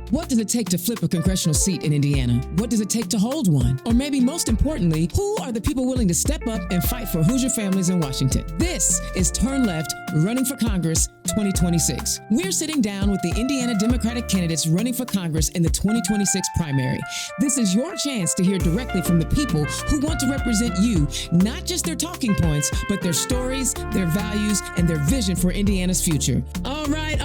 What does it take to flip a congressional seat in Indiana? What does it take to hold one? Or maybe most importantly, who are the people willing to step up and fight for Hoosier families in Washington? This is Turn Left, Running for Congress 2026. We're sitting down with the Indiana Democratic candidates running for Congress in the 2026 primary. This is your chance to hear directly from the people who want to represent you, not just their talking points, but their stories, their values, and their vision for Indiana's future. All right.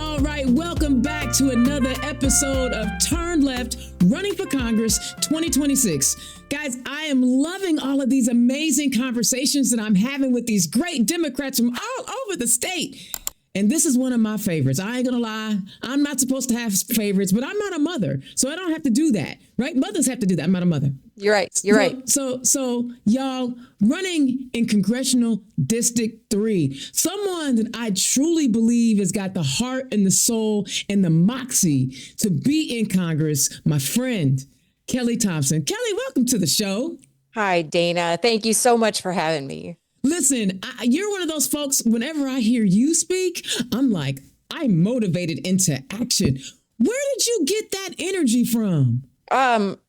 Welcome back to another episode of Turn Left, Running for Congress 2026. Guys, I am loving all of these amazing conversations that I'm having with these great Democrats from all over the state. And this is one of my favorites. I ain't gonna lie. I'm not supposed to have favorites, but I'm not a mother, so I don't have to do that, right? Mothers have to do that. I'm not a mother. You're right. You're right. So y'all, running in Congressional District 3, someone that I truly believe has got the heart and the soul and the moxie to be in Congress, my friend, Kelly Thompson. Kelly, welcome to the show. Hi, Dana. Thank you so much for having me. Listen, you're one of those folks, whenever I hear you speak, I'm like, I'm motivated into action. Where did you get that energy from?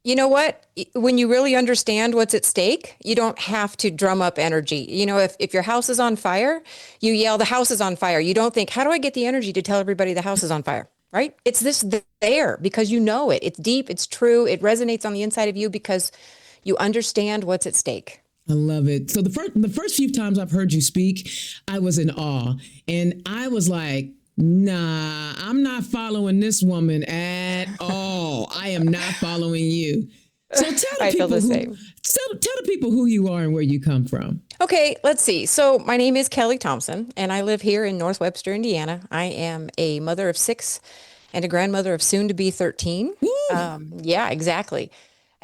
You know what? When you really understand what's at stake, you don't have to drum up energy. You know, if your house is on fire, you yell, the house is on fire. You don't think, how do I get the energy to tell everybody the house is on fire? Right? It's this there because you know it. It's deep. It's true. It resonates on the inside of you because you understand what's at stake. I love it. So the first few times I've heard you speak, I was in awe. And I was like, nah, I'm not following this woman at all. I am not following you. So tell the people who you are and where you come from. Okay, let's see. So my name is Kelly Thompson, and I live here in North Webster, Indiana. I am a mother of 6 and a grandmother of soon to be 13. Yeah, exactly.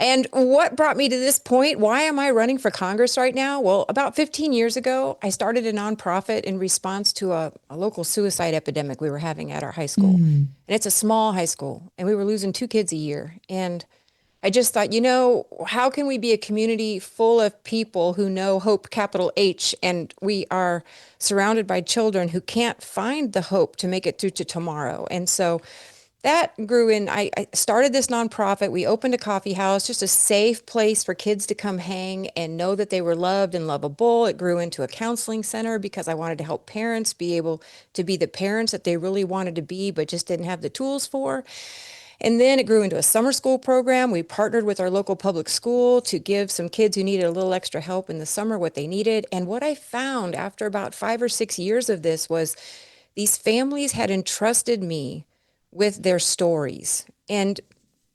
And what brought me to this point? Why am I running for Congress right now? Well, about 15 years ago, I started a nonprofit in response to a local suicide epidemic we were having at our high school. And it's a small high school, and we were losing 2 kids a year. And I just thought, how can we be a community full of people who know hope, capital H, and we are surrounded by children who can't find the hope to make it through to tomorrow? And so that grew in. I started this nonprofit. We opened a coffee house, just a safe place for kids to come hang and know that they were loved and lovable. It grew into a counseling center because I wanted to help parents be able to be the parents that they really wanted to be, but just didn't have the tools for. And then it grew into a summer school program. We partnered with our local public school to give some kids who needed a little extra help in the summer what they needed. And what I found after about 5 or 6 years of this was these families had entrusted me with their stories, and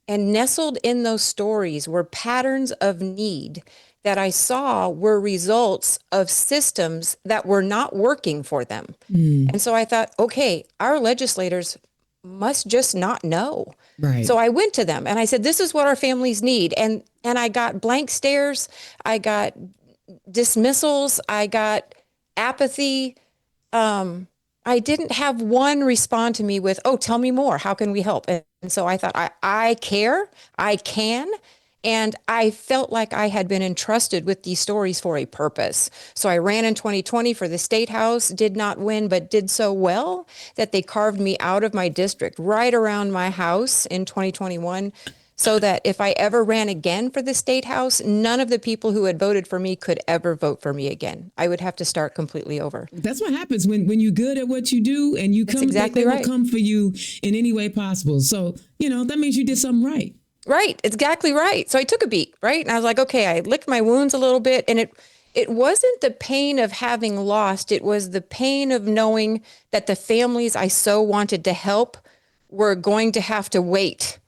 nestled in those stories were patterns of need that I saw were results of systems that were not working for them. And so I thought, okay, our legislators must just not know. Right. So I went to them and I said, this is what our families need. And I got blank stares. I got dismissals. I got apathy. I didn't have one respond to me with, oh, tell me more. How can we help? And so I thought, I care, I can. And I felt like I had been entrusted with these stories for a purpose. So I ran in 2020 for the state house, did not win, but did so well that they carved me out of my district right around my house in 2021. So that if I ever ran again for the state house, none of the people who had voted for me could ever vote for me again. I would have to start completely over. That's what happens when you're good at what you do and you come, they will come for you in any way possible. So, that means you did something right. Right. Exactly right. So I took a beat, right? And I was like, okay, I licked my wounds a little bit. And it wasn't the pain of having lost. It was the pain of knowing that the families I so wanted to help were going to have to wait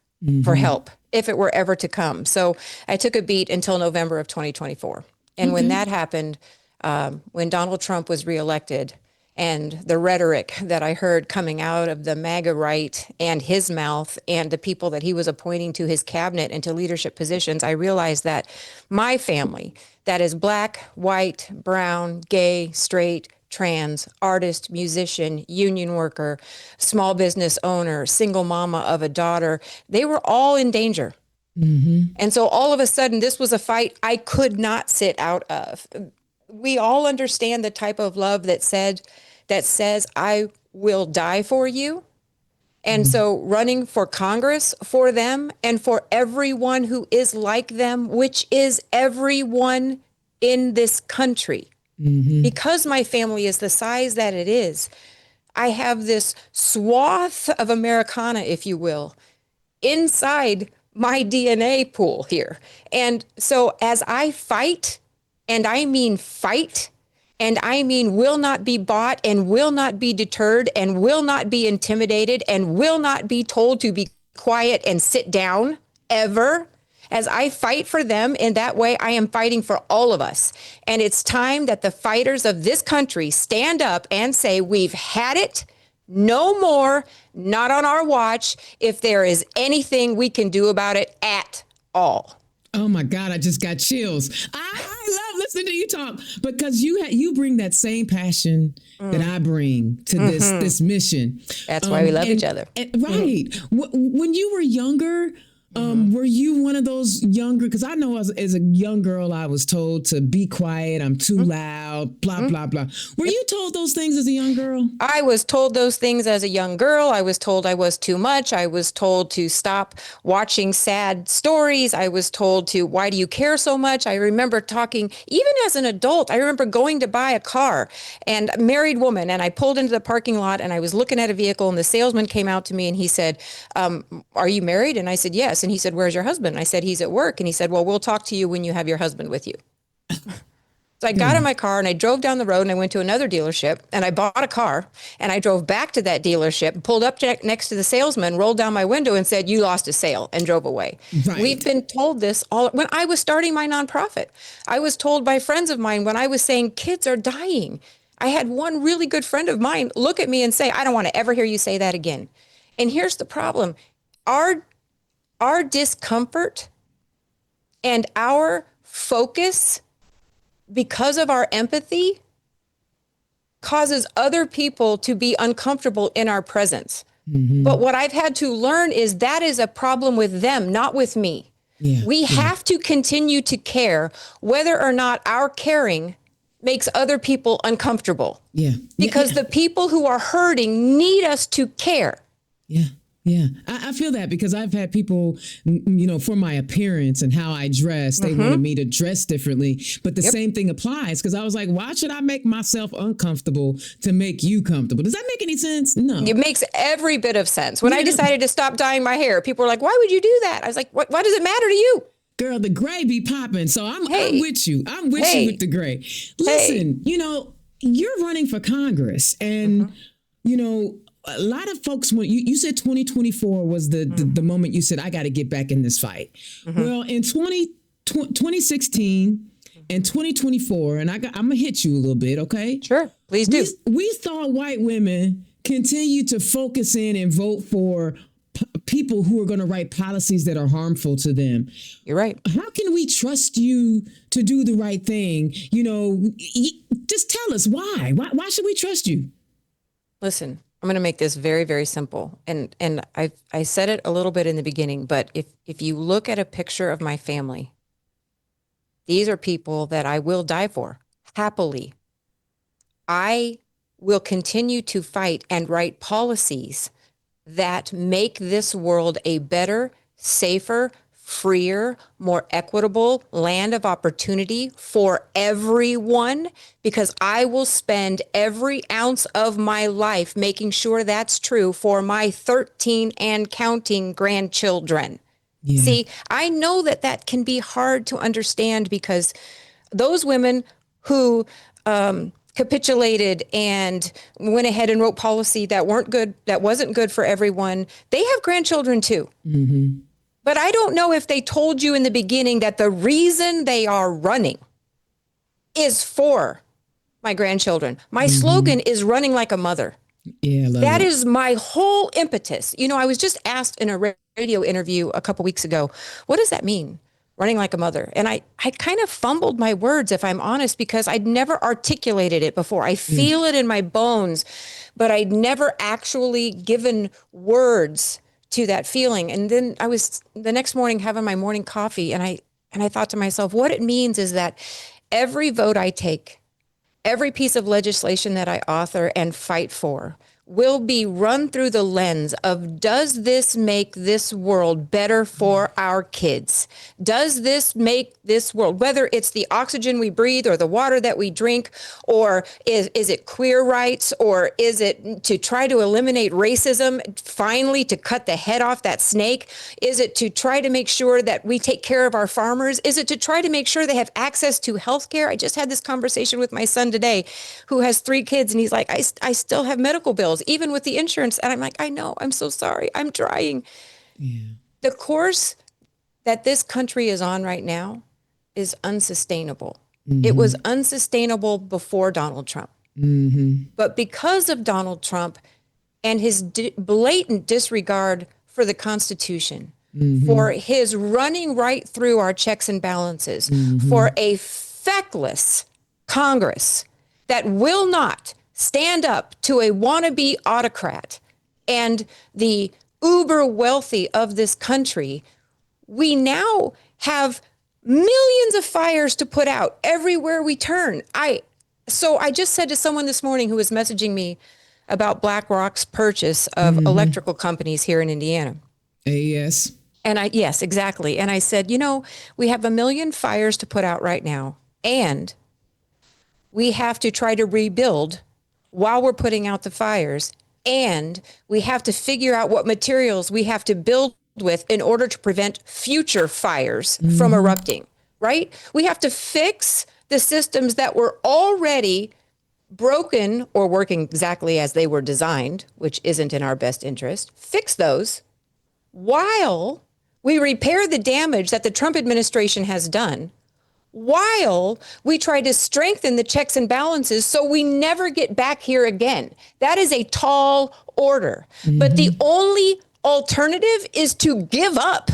for help if it were ever to come. So I took a beat until November of 2024. And when that happened, when Donald Trump was reelected and the rhetoric that I heard coming out of the MAGA right and his mouth and the people that he was appointing to his cabinet and to leadership positions, I realized that my family, that is Black, white, brown, gay, straight, trans, artist, musician, union worker, small business owner, single mama of a daughter, they were all in danger. And so all of a sudden, this was a fight I could not sit out of. We all understand the type of love that says, I will die for you. And so running for Congress for them and for everyone who is like them, which is everyone in this country. Because my family is the size that it is, I have this swath of Americana, if you will, inside my DNA pool here. And so as I fight, and I mean fight, and I mean will not be bought and will not be deterred and will not be intimidated and will not be told to be quiet and sit down ever. As I fight for them in that way, I am fighting for all of us. And it's time that the fighters of this country stand up and say, we've had it. No more, not on our watch, if there is anything we can do about it at all. Oh my God, I just got chills. I love listening to you talk because you bring that same passion that I bring to this mission. That's why we love each other. Right. When you were younger, were you one of those younger, because I know as a young girl, I was told to be quiet, I'm too loud, blah, blah, blah. Were you told those things as a young girl? I was told those things as a young girl. I was told I was too much. I was told to stop watching sad stories. I was told to, why do you care so much? I remember talking, even as an adult, I remember going to buy a car and a married woman, and I pulled into the parking lot and I was looking at a vehicle and the salesman came out to me and he said, are you married? And I said, yes. And he said, where's your husband? And I said, he's at work. And he said, well, we'll talk to you when you have your husband with you. So I got in my car and I drove down the road and I went to another dealership and I bought a car and I drove back to that dealership, pulled up next to the salesman, rolled down my window and said, you lost a sale, and drove away. Right. We've been told this all when I was starting my nonprofit. I was told by friends of mine when I was saying kids are dying. I had one really good friend of mine look at me and say, I don't want to ever hear you say that again. And here's the problem. Our discomfort and our focus, because of our empathy, causes other people to be uncomfortable in our presence. But what I've had to learn is that is a problem with them, not with me. We have to continue to care whether or not our caring makes other people uncomfortable. Because the people who are hurting need us to care. Yeah, I feel that because I've had people, for my appearance and how I dress, they wanted me to dress differently. But the same thing applies because I was like, why should I make myself uncomfortable to make you comfortable? Does that make any sense? No. It makes every bit of sense. When I decided to stop dyeing my hair, people were like, why would you do that? I was like, why does it matter to you? Girl, the gray be popping. So I'm with you. I'm with you with the gray. Listen, you're running for Congress and, a lot of folks, when you said 2024 was the moment you said, I got to get back in this fight. Well, in 2016 and 2024, and I'm going to hit you a little bit, okay? Sure, please do. We saw white women continue to focus in and vote for people who are going to write policies that are harmful to them. You're right. How can we trust you to do the right thing? Just tell us why. Why should we trust you? Listen. I'm going to make this very, very simple. And I said it a little bit in the beginning, but if you look at a picture of my family, these are people that I will die for, happily. I will continue to fight and write policies that make this world a better, safer, freer, more equitable land of opportunity for everyone, because I will spend every ounce of my life making sure that's true for my 13 and counting grandchildren. See, I know that can be hard to understand because those women who capitulated and went ahead and wrote policy that wasn't good for everyone, they have grandchildren too. But I don't know if they told you in the beginning that the reason they are running is for my grandchildren. My slogan is running like a mother. Yeah, that is my whole impetus. I was just asked in a radio interview a couple weeks ago, what does that mean? Running like a mother. And I kind of fumbled my words, if I'm honest, because I'd never articulated it before. I feel it in my bones, but I'd never actually given words to that feeling. And then I was the next morning having my morning coffee and I thought to myself, what it means is that every vote I take, every piece of legislation that I author and fight for will be run through the lens of, does this make this world better for our kids? Does this make this world, whether it's the oxygen we breathe or the water that we drink, or is it queer rights, or is it to try to eliminate racism, finally to cut the head off that snake? Is it to try to make sure that we take care of our farmers? Is it to try to make sure they have access to health care? I just had this conversation with my son today, who has 3 kids, and he's like, I still have medical bills, even with the insurance. And I'm like, I know, I'm so sorry. I'm trying. Yeah. The course that this country is on right now is unsustainable. Mm-hmm. It was unsustainable before Donald Trump. Mm-hmm. But because of Donald Trump and his blatant disregard for the Constitution, mm-hmm. for his running right through our checks and balances, mm-hmm. for a feckless Congress that will not stand up to a wannabe autocrat and the uber wealthy of this country, we now have millions of fires to put out everywhere we turn. So I just said to someone this morning who was messaging me about BlackRock's purchase of mm-hmm. electrical companies here in Indiana. AES. Yes, exactly. And I said, we have a million fires to put out right now, and we have to try to rebuild while we're putting out the fires, and we have to figure out what materials we have to build with in order to prevent future fires mm-hmm. from erupting, right? We have to fix the systems that were already broken or working exactly as they were designed, which isn't in our best interest. Fix those while we repair the damage that the Trump administration has done, while we try to strengthen the checks and balances so we never get back here again. That is a tall order. Mm-hmm. But the only alternative is to give up.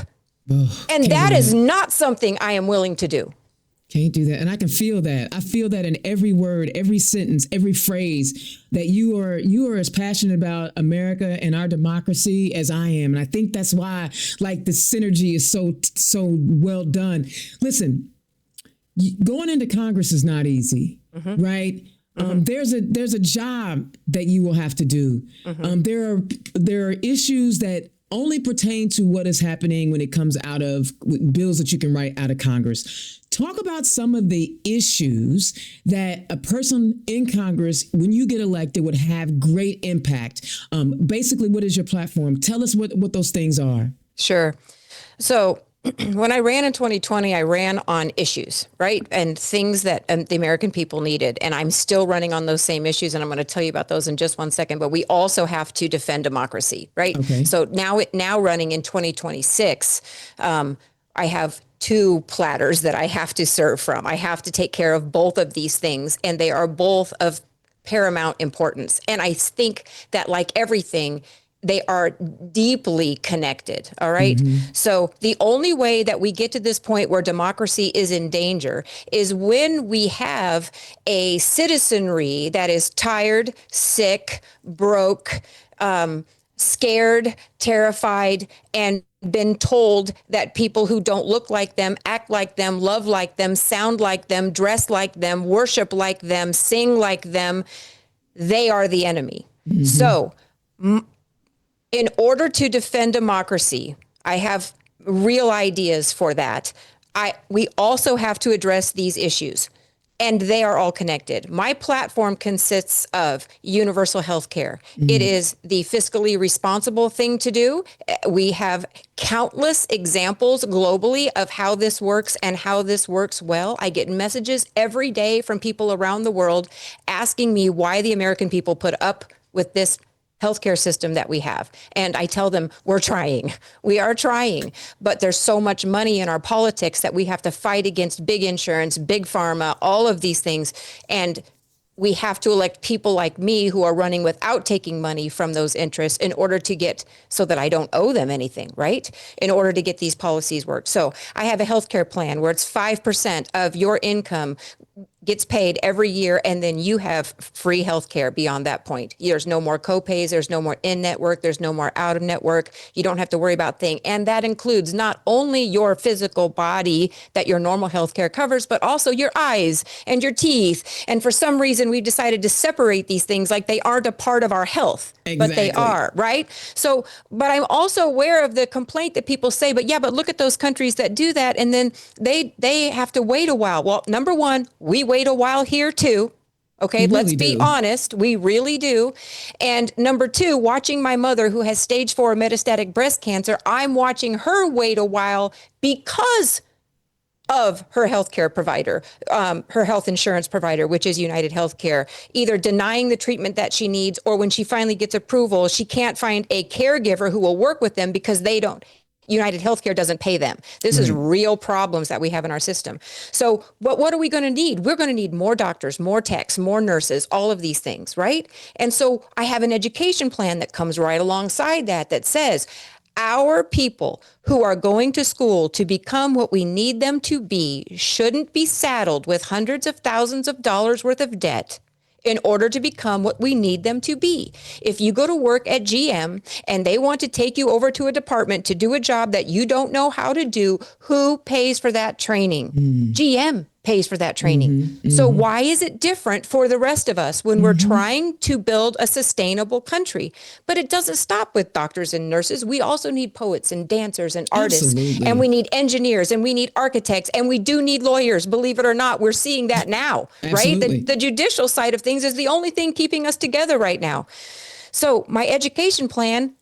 And that is not something I am willing to do. Can't do that. And I can feel that. I feel that in every word, every sentence, every phrase, that you are as passionate about America and our democracy as I am. And I think that's why, the synergy is so well done. Listen, going into Congress is not easy, mm-hmm. right? Mm-hmm. There's a job that you will have to do. Mm-hmm. There are issues that only pertain to what is happening when it comes out of bills that you can write out of Congress. Talk about some of the issues that a person in Congress, when you get elected, would have great impact. Basically, what is your platform? Tell us what those things are. Sure. So when I ran in 2020, I ran on issues, right? And things that the American people needed. And I'm still running on those same issues. And I'm going to tell you about those in just one second. But we also have to defend democracy, right? Okay. So now running in 2026, I have 2 platters that I have to serve from. I have to take care of both of these things. And they are both of paramount importance. And I think that, like everything, they are deeply connected. All right. Mm-hmm. So the only way that we get to this point where democracy is in danger is when we have a citizenry that is tired, sick, broke, scared, terrified, and been told that people who don't look like them, act like them, love like them, sound like them, dress like them, worship like them, sing like them, they are the enemy. Mm-hmm. So in order to defend democracy, I have real ideas for that. We also have to address these issues, and they are all connected. My platform consists of universal health care. Mm-hmm. It is the fiscally responsible thing to do. We have countless examples globally of how this works and how this works well. I get messages every day from people around the world asking me why the American people put up with this healthcare system that we have. And I tell them, we're trying. We are trying. But there's so much money in our politics that we have to fight against big insurance, big pharma, all of these things. And we have to elect people like me who are running without taking money from those interests in order to get, so that I don't owe them anything, right? In order to get these policies work. So I have a healthcare plan where it's 5% of your income gets paid every year, and then you have free health care beyond that point. There's no more copays, there's no more in-network, there's no more out-of-network. You don't have to worry about things. And that includes not only your physical body that your normal health care covers, but also your eyes and your teeth. And for some reason, we've decided to separate these things like they aren't a part of our health. Exactly. But they are, right? So, but I'm also aware of the complaint that people say, but look at those countries that do that. And then they have to wait a while. Well, number one, we wait a while here too. Okay, let's be honest. We really do. And number two, watching my mother who has stage 4 metastatic breast cancer, I'm watching her wait a while because of her healthcare provider, her health insurance provider, which is United Healthcare, either denying the treatment that she needs, or when she finally gets approval, she can't find a caregiver who will work with them because United Healthcare doesn't pay them. This is real problems that we have in our system. So what are we going to need? We're going to need more doctors, more techs, more nurses, all of these things, right? And so I have an education plan that comes right alongside that says, our people who are going to school to become what we need them to be shouldn't be saddled with hundreds of thousands of dollars worth of debt in order to become what we need them to be. If you go to work at GM and they want to take you over to a department to do a job that you don't know how to do, who pays for that training? GM pays for that training. So why is it different for the rest of us when we're trying to build a sustainable country? But it doesn't stop with doctors and nurses. We also need poets and dancers and artists. Absolutely. And we need engineers and we need architects and we do need lawyers. Believe it or not, we're seeing that now, right? The judicial side of things is the only thing keeping us together right now. So my education plan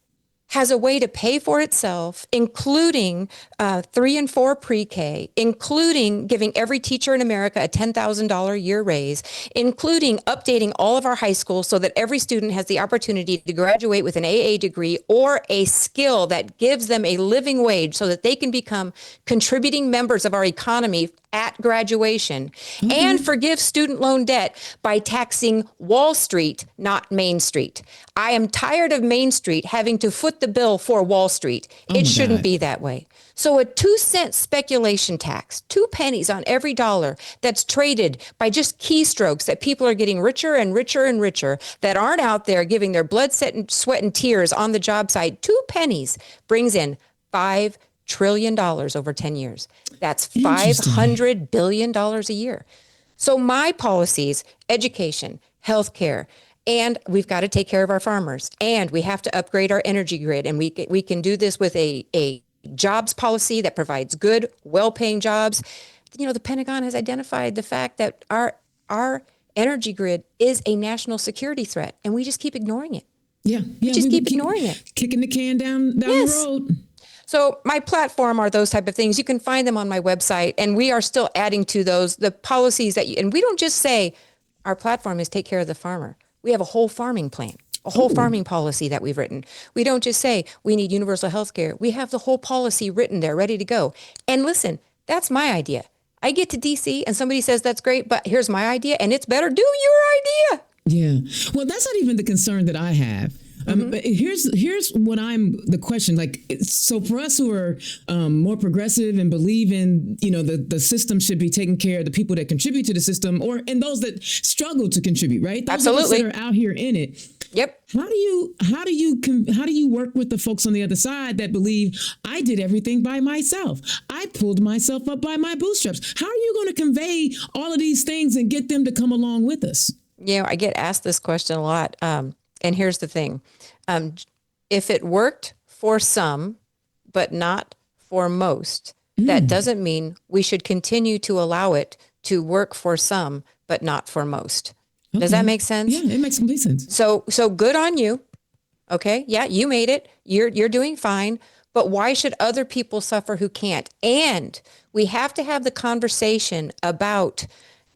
has a way to pay for itself, including 3 and 4 pre-K, including giving every teacher in America a $10,000 a year raise, including updating all of our high schools so that every student has the opportunity to graduate with an AA degree or a skill that gives them a living wage so that they can become contributing members of our economy at graduation, and forgive student loan debt by taxing Wall Street, not Main Street. I am tired of Main Street having to foot the bill for Wall Street. It shouldn't be that way. So a 2-cent speculation tax, 2 pennies on every dollar that's traded by just keystrokes that people are getting richer and richer and richer, that aren't out there giving their blood, sweat, and tears on the job site. 2 pennies brings in $5 trillion over 10 years. That's $500 billion a year. So my policies, education, healthcare, and we've got to take care of our farmers, and we have to upgrade our energy grid. And we can do this with a jobs policy that provides good, well-paying jobs. You know, the Pentagon has identified the fact that our energy grid is a national security threat, and we just keep ignoring it. Yeah. We just keep ignoring it. Kicking the can down the road. So my platform are those type of things. You can find them on my website, and we are still adding to those, the policies and we don't just say our platform is take care of the farmer. We have a whole farming plan, a whole farming policy that we've written. We don't just say we need universal health care. We have the whole policy written there, ready to go. And listen, that's my idea. I get to DC and somebody says, that's great, but here's my idea, and it's better. Do your idea. Yeah. Well, that's not even the concern that I have. But here's what the question, like, so for us who are more progressive and believe in, the system should be taking care of the people that contribute to the system, and those that struggle to contribute, right? Those Absolutely. that are out here in it. Yep. How do you work with the folks on the other side that believe I did everything by myself? I pulled myself up by my bootstraps. How are you going to convey all of these things and get them to come along with us? Yeah, I get asked this question a lot. And here's the thing. If it worked for some, but not for most, that doesn't mean we should continue to allow it to work for some, but not for most. Okay. Does that make sense? Yeah, it makes complete sense. So good on you. Okay. Yeah, you made it. You're doing fine. But why should other people suffer who can't? And we have to have the conversation about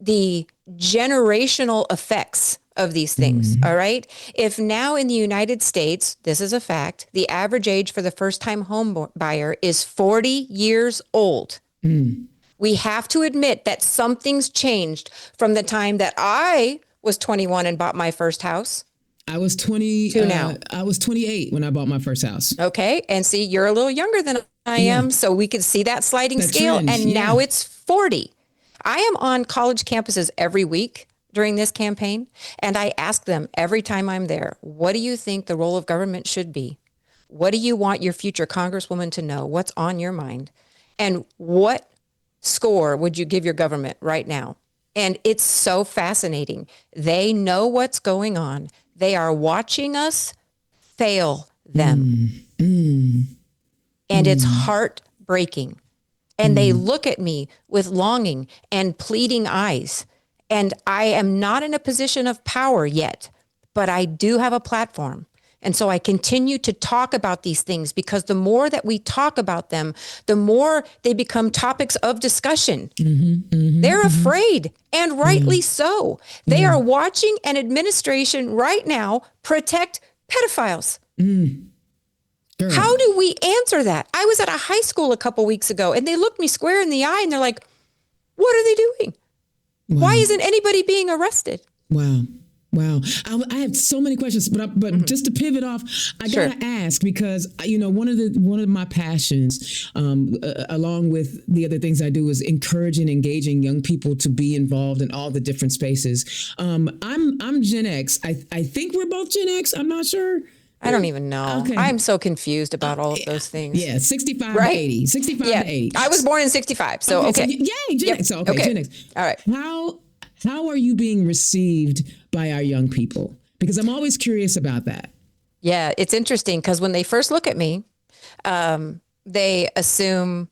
the generational effects of these things. All right. If now in the United States, this is a fact, the average age for the first time home buyer is 40 years old. We have to admit that something's changed from the time that I was 21 and bought my first house. I was 20 now. I was 28 when I bought my first house. Okay. And see, you're a little younger than I am. So we could see that sliding scale. Trend, and now it's 40. I am on college campuses every week during this campaign, and I ask them every time I'm there, what do you think the role of government should be? What do you want your future congresswoman to know? What's on your mind? And what score would you give your government right now? And it's so fascinating. They know what's going on. They are watching us fail them. And it's heartbreaking. And they look at me with longing and pleading eyes. And I am not in a position of power yet, but I do have a platform. And so I continue to talk about these things because the more that we talk about them, the more they become topics of discussion. They're afraid, and rightly so. They are watching an administration right now protect pedophiles. How do we answer that? I was at a high school a couple weeks ago, and they looked me square in the eye, and they're like, what are they doing? Why isn't anybody being arrested? Wow. I have so many questions, but just to pivot off, I gotta ask, because one of my passions, along with the other things I do, is encouraging, engaging young people to be involved in all the different spaces. I'm Gen X. I think we're both Gen X. I'm not sure. I don't even know. Okay. I'm so confused about all of those things. Yeah, 65 to 80. 65 to 80. I was born in 65, so okay. So, yay, Gen X. So, okay, Gen X. All right. How are you being received by our young people? Because I'm always curious about that. Yeah, it's interesting because when they first look at me, they assume,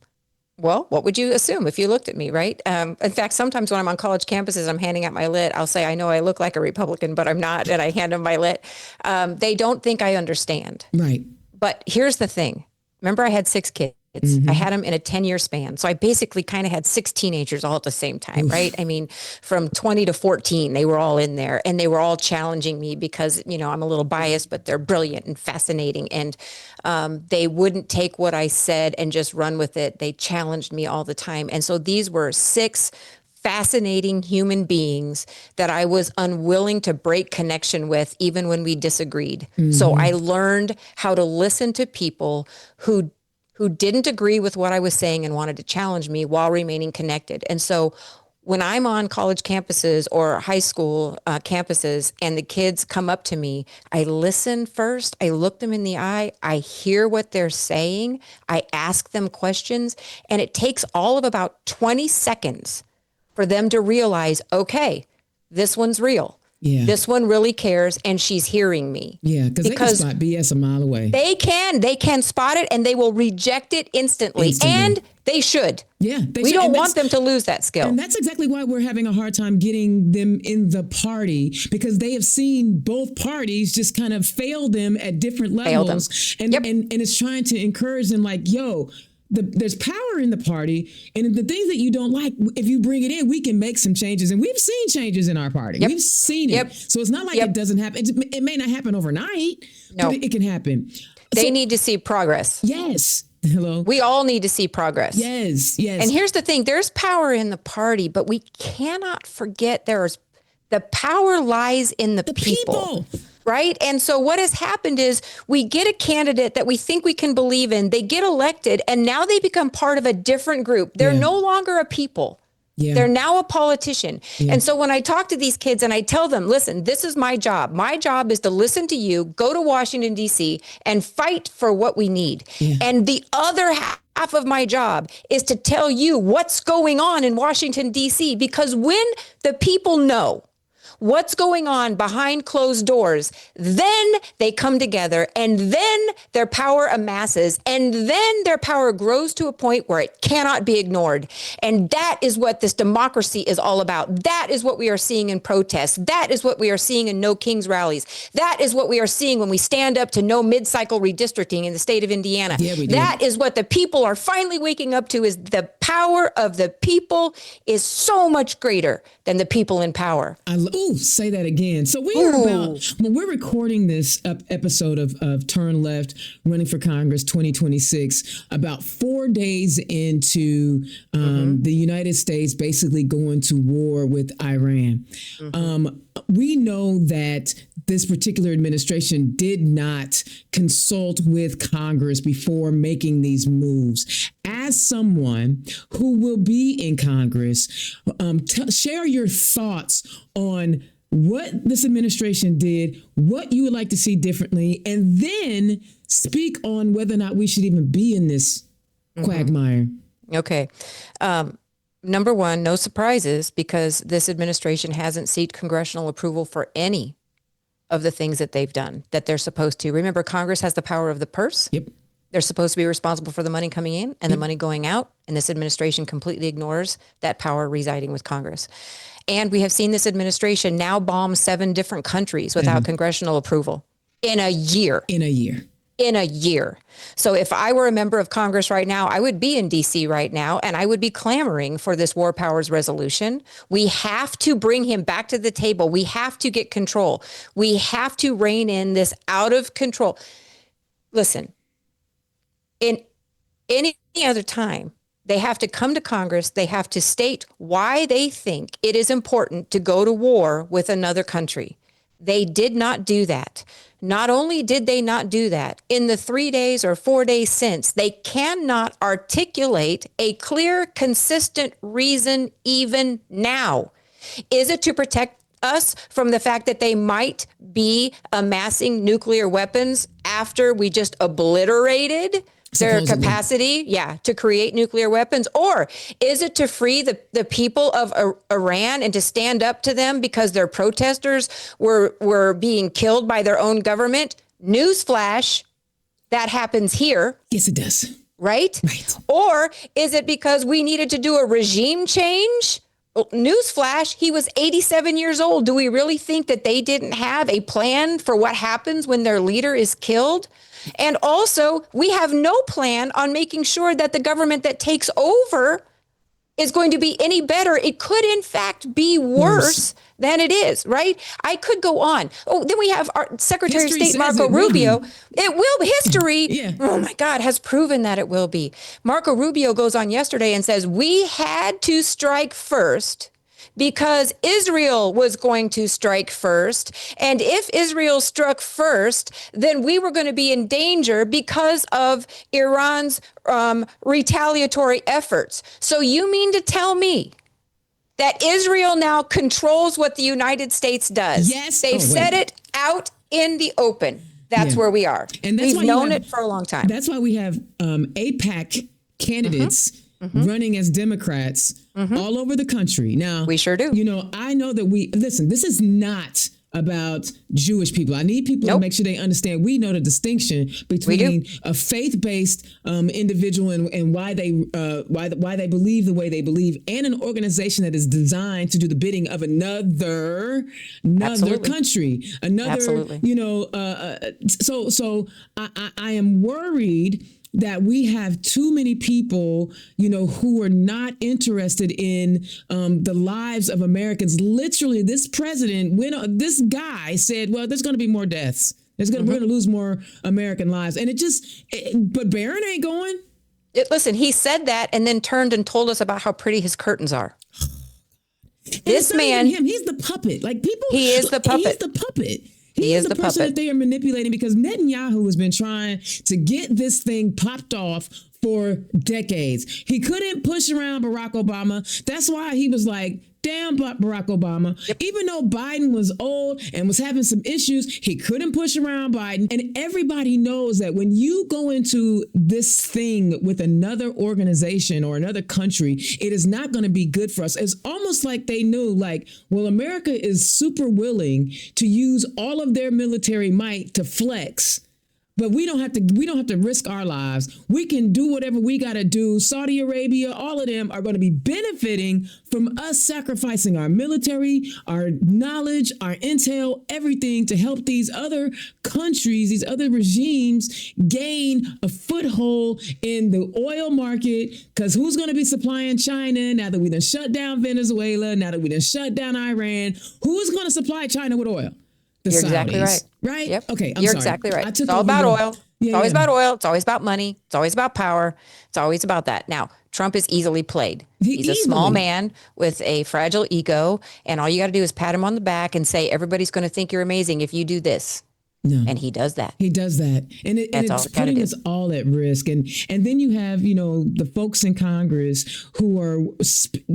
well, what would you assume if you looked at me, right? In fact, sometimes when I'm on college campuses, I'm handing out my lit. I'll say, I know I look like a Republican, but I'm not. And I hand them my lit. They don't think I understand. Right. But here's the thing. Remember, I had 6 kids. I had them in a 10-year span. So I basically kind of had 6 teenagers all at the same time, right? I mean, from 20 to 14, they were all in there, and they were all challenging me because, I'm a little biased, but they're brilliant and fascinating. And they wouldn't take what I said and just run with it. They challenged me all the time. And so these were 6 fascinating human beings that I was unwilling to break connection with, even when we disagreed. So I learned how to listen to people who didn't agree with what I was saying and wanted to challenge me while remaining connected. And so when I'm on college campuses or high school campuses and the kids come up to me, I listen first. I look them in the eye. I hear what they're saying. I ask them questions. And it takes all of about 20 seconds for them to realize, okay, this one's real. Yeah. This one really cares, and she's hearing me. Yeah, because they can spot BS a mile away. They can spot it, and they will reject it instantly. And they should. Yeah. We don't want them to lose that skill. And that's exactly why we're having a hard time getting them in the party, because they have seen both parties just kind of fail them at different levels. And it's trying to encourage them like, yo, there's power in the party, and the things that you don't like, if you bring it in, we can make some changes. And we've seen changes in our party. We've seen it. So it's not like it doesn't happen. It may not happen overnight, but it can happen. They need to see progress. Yes. Hello. We all need to see progress. Yes. And here's the thing. There's power in the party, but we cannot forget the power lies in the people. Right. And so what has happened is we get a candidate that we think we can believe in. They get elected, and now they become part of a different group. They're no longer a people. They're now a politician. And so when I talk to these kids and I tell them, listen, this is my job. My job is to listen to you, go to Washington, D.C., and fight for what we need. And the other half of my job is to tell you what's going on in Washington, D.C., because when the people know what's going on behind closed doors, then they come together, and then their power amasses, and then their power grows to a point where it cannot be ignored. And that is what this democracy is all about. That is what we are seeing in protests. That is what we are seeing in No Kings rallies. That is what we are seeing when we stand up to no mid-cycle redistricting in the state of Indiana. That is what the people are finally waking up to, is the power of the people is so much greater than the people in power. Say that again. So we are about, when we're recording this episode of Turn Left, Running for Congress 2026, about 4 days into the United States basically going to war with Iran. We know that this particular administration did not consult with Congress before making these moves. as someone who will be in Congress, share your thoughts on what this administration did, what you would like to see differently, and then speak on whether or not we should even be in this quagmire. Okay. Number one, no surprises, because this administration hasn't sought congressional approval for any of the things that they've done that they're supposed to. Remember, Congress has the power of the purse. Yep. They're supposed to be responsible for the money coming in and the money going out. And this administration completely ignores that power residing with Congress. And we have seen this administration now bomb 7 different countries without congressional approval in a year. In a year. So if I were a member of Congress right now, I would be in DC right now, and I would be clamoring for this war powers resolution. We have to bring him back to the table. We have to get control. We have to rein in this out of control. Listen, in any other time, they have to come to Congress. They have to state why they think it is important to go to war with another country. They did not do that. Not only did they not do that, in the 3 days or 4 days since, they cannot articulate a clear, consistent reason even now. Is it to protect us from the fact that they might be amassing nuclear weapons after we just obliterated their capacity, to create nuclear weapons? Or is it to free the people of Iran and to stand up to them because their protesters were being killed by their own government? Newsflash, that happens here. Yes, it does. Right? Or is it because we needed to do a regime change? Newsflash, he was 87 years old. Do we really think that they didn't have a plan for what happens when their leader is killed? And also, we have no plan on making sure that the government that takes over is going to be any better. It could, in fact, be worse than it is, right? I could go on. Oh, then we have our Secretary of State, Marco Rubio. It will be. History, oh my God, has proven that it will be. Marco Rubio goes on yesterday and says, we had to strike first because Israel was going to strike first. And if Israel struck first, then we were going to be in danger because of Iran's retaliatory efforts. So you mean to tell me that Israel now controls what the United States does? Yes. They've said it out in the open. That's where we are. And we've known it for a long time. That's why we have AIPAC candidates running as Democrats all over the country. Now, we sure do. You know, I know that listen, this is not about Jewish people. I need people to make sure they understand. We know the distinction between a faith-based individual and why they believe the way they believe, and an organization that is designed to do the bidding of another country, another. You know, so I am worried that we have too many people, you know, who are not interested in the lives of Americans. Literally, this president, this guy said, well, there's going to be more deaths. We're going to lose more American lives. And but Barron ain't going. Listen, he said that and then turned and told us about how pretty his curtains are. This man, he's the puppet. Like he is the puppet. He's the puppet. He is the person that they are manipulating, because Netanyahu has been trying to get this thing popped off for decades. He couldn't push around Barack Obama. That's why he was like, damn Barack Obama. Even though Biden was old and was having some issues, he couldn't push around Biden. And everybody knows that when you go into this thing with another organization or another country, it is not going to be good for us. It's almost like they knew, like, well, America is super willing to use all of their military might to flex. But we don't have to risk our lives. We can do whatever we got to do. Saudi Arabia, all of them are going to be benefiting from us sacrificing our military, our knowledge, our intel, everything to help these other countries, these other regimes gain a foothold in the oil market. Because who's going to be supplying China now that we done shut down Venezuela, now that we done shut down Iran? Who's going to supply China with oil? You're exactly right. Right? Yep. Okay, You're exactly right. It's all about oil. It's always about oil. It's always about money. It's always about power. It's always about that. Now, Trump is easily played. He's a small man with a fragile ego, and all you got to do is pat him on the back and say, everybody's going to think you're amazing if you do this. No. And he does that. He does that. And, and it's putting us all at risk. And then you have, you know, the folks in Congress who are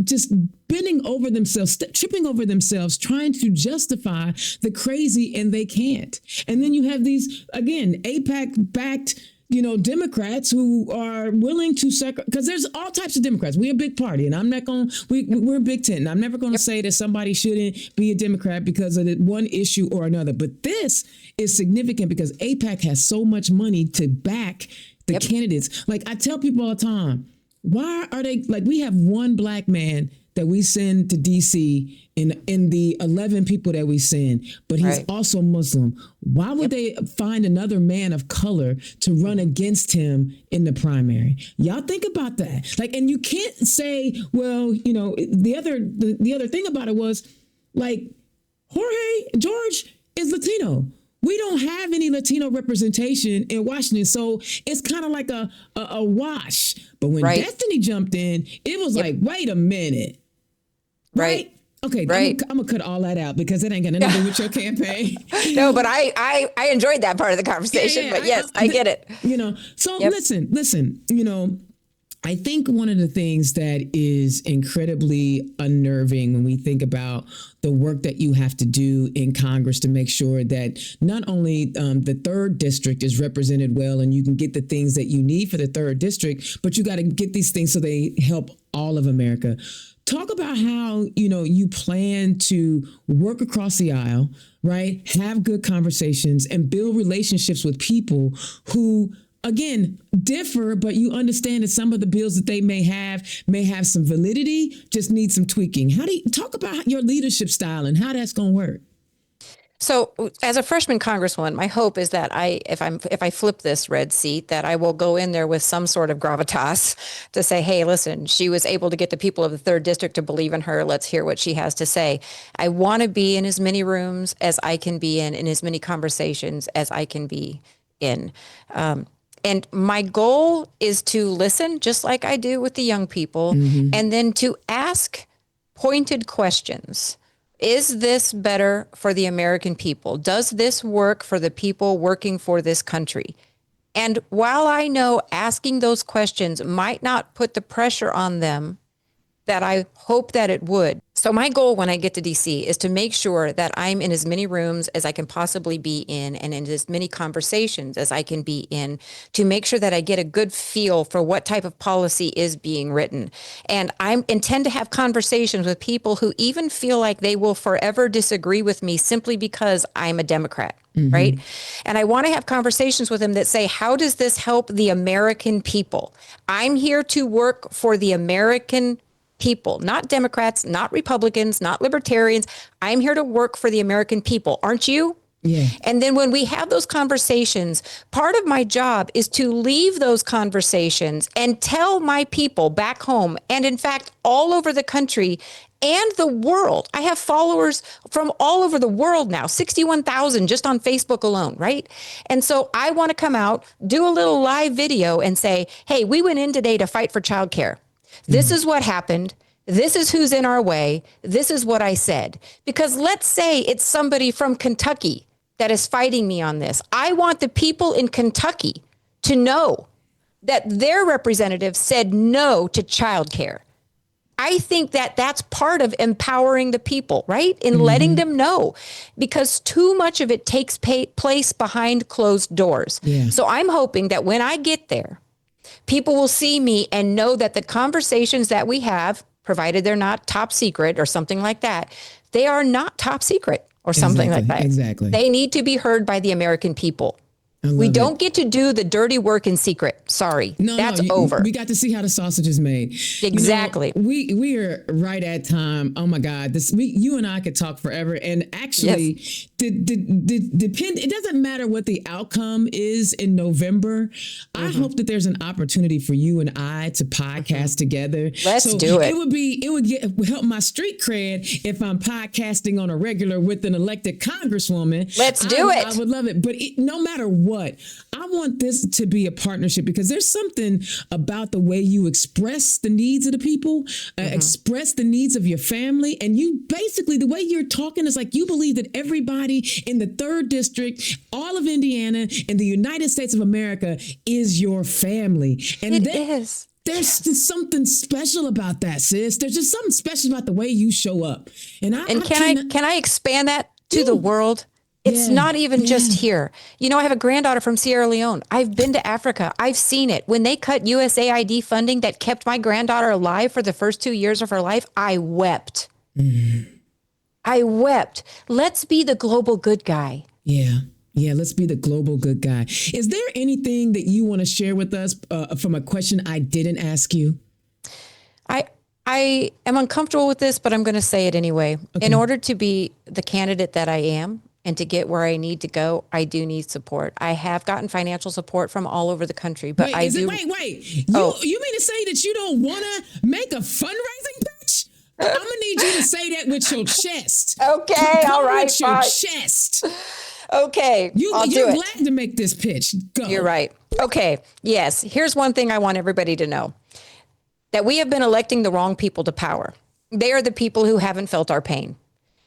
just bending over themselves, tripping over themselves, trying to justify the crazy, and they can't. And then you have these, again, AIPAC-backed, you know, Democrats who are willing to because there's all types of Democrats. We're a big party, and I'm not going to, we're Big Tent. And I'm never going to say that somebody shouldn't be a Democrat because of one issue or another. But this is significant because AIPAC has so much money to back the candidates. Like I tell people all the time, why are they, like, we have one black man that we send to DC in the 11 people that we send, but he's also Muslim. Why would they find another man of color to run against him in the primary? Y'all think about that. Like, and you can't say, well, you know, the other thing about it was, like, George is Latino. We don't have any Latino representation in Washington, so it's kind of like a wash. But when Destiny jumped in, it was like, wait a minute. Right. Okay. I'm gonna cut all that out because it ain't got nothing to do with your campaign. No, but I enjoyed that part of the conversation. But yes, I get it. You know. So listen. You know, I think one of the things that is incredibly unnerving when we think about the work that you have to do in Congress to make sure that not only the third district is represented well and you can get the things that you need for the third district, but you got to get these things so they help all of America. Talk about how, you know, you plan to work across the aisle, right? Have good conversations and build relationships with people who, again, differ, but you understand that some of the bills that they may have some validity, just need some tweaking. How do you talk about your leadership style and how that's going to work? So as a freshman congresswoman, my hope is that if I flip this red seat, that I will go in there with some sort of gravitas to say, hey, listen, she was able to get the people of the third district to believe in her. Let's hear what she has to say. I want to be in as many rooms as I can be in as many conversations as I can be in. And my goal is to listen, just like I do with the young people, and then to ask pointed questions. Is this better for the American people? Does this work for the people working for this country? And while I know asking those questions might not put the pressure on them that I hope that it would. So my goal when I get to DC is to make sure that I'm in as many rooms as I can possibly be in and in as many conversations as I can be in to make sure that I get a good feel for what type of policy is being written. And I intend to have conversations with people who even feel like they will forever disagree with me simply because I'm a Democrat. Right. And I want to have conversations with them that say, how does this help the American people? I'm here to work for the American people, not Democrats, not Republicans, not libertarians. I'm here to work for the American people. Aren't you? Yeah. And then when we have those conversations, part of my job is to leave those conversations and tell my people back home, and in fact, all over the country and the world. I have followers from all over the world now, 61,000 just on Facebook alone, right? And so I want to come out, do a little live video and say, hey, we went in today to fight for childcare. This is what happened. This is who's in our way. This is what I said. Because let's say it's somebody from Kentucky that is fighting me on this. I want the people in Kentucky to know that their representative said no to childcare. I think that that's part of empowering the people, right? In letting them know, because too much of it takes place behind closed doors. Yeah. So I'm hoping that when I get there, people will see me and know that the conversations that we have, provided they're not top secret or something like that, they are not top secret or something like that. Exactly. They need to be heard by the American people. We don't get to do the dirty work in secret. Sorry. That's over. We got to see how the sausage is made. Exactly. You know, we are right at time. Oh my God. You and I could talk forever. And actually, it doesn't matter what the outcome is in November. I hope that there's an opportunity for you and I to podcast together. Let's do it. It would help my street cred if I'm podcasting on a regular with an elected congresswoman. Let's do it. I would love it. But no matter what, I want this to be a partnership, because there's something about the way you express the needs of the people, express the needs of your family. And you basically, the way you're talking is like you believe that everybody everybody in the 3rd District, all of Indiana, and the United States of America is your family. And it is. There's just something special about that, sis. There's just something special about the way you show up. And can I expand that to the world? It's not even just here. You know, I have a granddaughter from Sierra Leone. I've been to Africa. I've seen it. When they cut USAID funding that kept my granddaughter alive for the first 2 years of her life, I wept. I wept. Let's be the global good guy. Yeah, let's be the global good guy. Is there anything that you want to share with us from a question I didn't ask you? I am uncomfortable with this, but I'm going to say it anyway. Okay. In order to be the candidate that I am and to get where I need to go, I do need support. I have gotten financial support from all over the country, but wait. You mean to say that you don't want to make a fundraising pitch? I'm going to need you to say that with your chest. Okay, all right, with your chest. Okay, you're glad to make this pitch. Go. You're right. Okay, yes. Here's one thing I want everybody to know. That we have been electing the wrong people to power. They are the people who haven't felt our pain.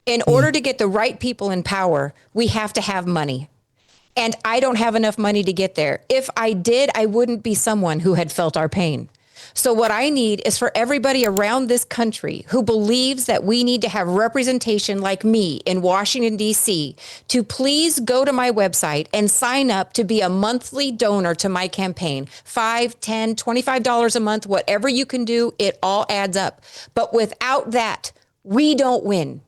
In order to get the right people in power, we have to have money. And I don't have enough money to get there. If I did, I wouldn't be someone who had felt our pain. So what I need is for everybody around this country who believes that we need to have representation like me in Washington, D.C., to please go to my website and sign up to be a monthly donor to my campaign. $5, $10, $25 a month, whatever you can do, it all adds up. But without that, we don't win.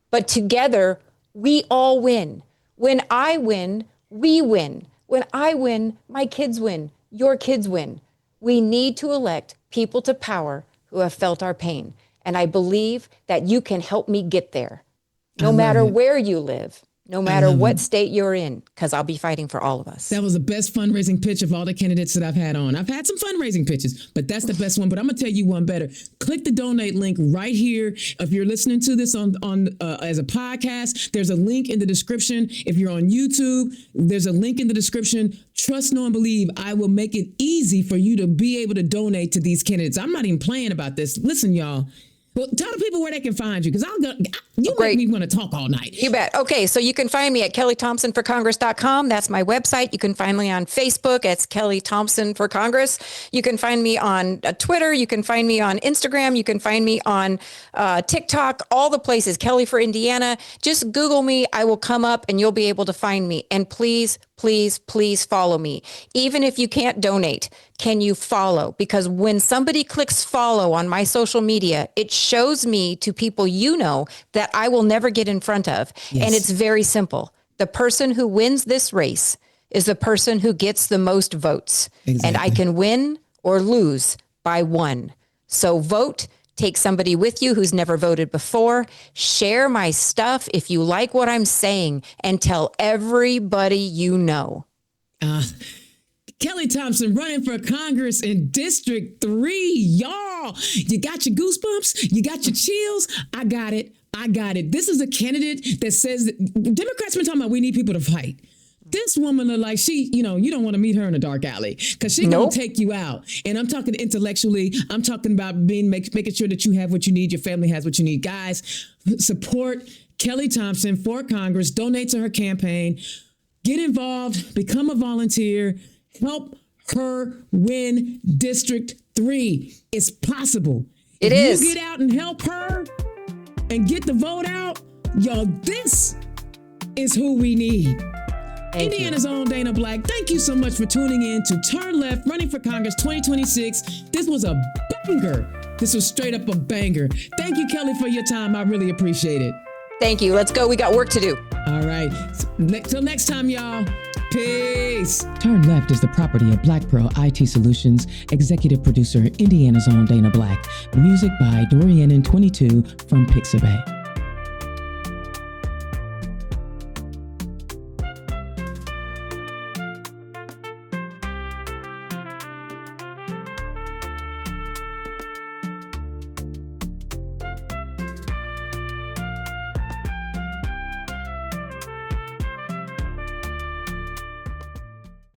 But together, we all win. When I win, we win. When I win, my kids win. Your kids win. We need to elect people to power who have felt our pain. And I believe that you can help me get there, no matter where you live, no matter what state you're in, because I'll be fighting for all of us. That was the best fundraising pitch of all the candidates that I've had on. I've had some fundraising pitches, but that's the best one. But I'm going to tell you one better. Click the donate link right here. If you're listening to this on as a podcast, there's a link in the description. If you're on YouTube, there's a link in the description. Trust, know, and believe I will make it easy for you to be able to donate to these candidates. I'm not even playing about this. Listen, y'all. Well, tell the people where they can find you, because you make me want to talk all night. You bet. Okay, so you can find me at kellythompsonforcongress.com. That's my website. You can find me on Facebook. It's Kelly Thompson for Congress. You can find me on Twitter. You can find me on Instagram. You can find me on TikTok, all the places, Kelly for Indiana. Just Google me. I will come up and you'll be able to find me. And please, please, please follow me. Even if you can't donate, can you follow? Because when somebody clicks follow on my social media, it shows me to people you know that I will never get in front of. Yes. And it's very simple. The person who wins this race is the person who gets the most votes. Exactly. And I can win or lose by one. So vote. Take somebody with you who's never voted before. Share my stuff if you like what I'm saying, and tell everybody you know. Kelly Thompson running for Congress in District 3. Y'all, you got your goosebumps? You got your chills? I got it. This is a candidate that says that Democrats been talking about we need people to fight. This woman look like you don't want to meet her in a dark alley, because she's going to take you out. And I'm talking intellectually. I'm talking about making sure that you have what you need. Your family has what you need. Guys, support Kelly Thompson for Congress. Donate to her campaign. Get involved. Become a volunteer. Help her win District 3. It's possible. It is. You get out and help her and get the vote out. Y'all, this is who we need. Indiana's own Dana Black, thank you so much for tuning in to Turn Left, Running for Congress 2026. This was a banger. This was straight up a banger. Thank you, Kelly, for your time. I really appreciate it. Thank you. Let's go. We got work to do. All right. Till next time, y'all. Peace. Turn Left is the property of Black Pearl IT Solutions, executive producer, Indiana's own Dana Black. Music by Dorian and 22 from Pixabay.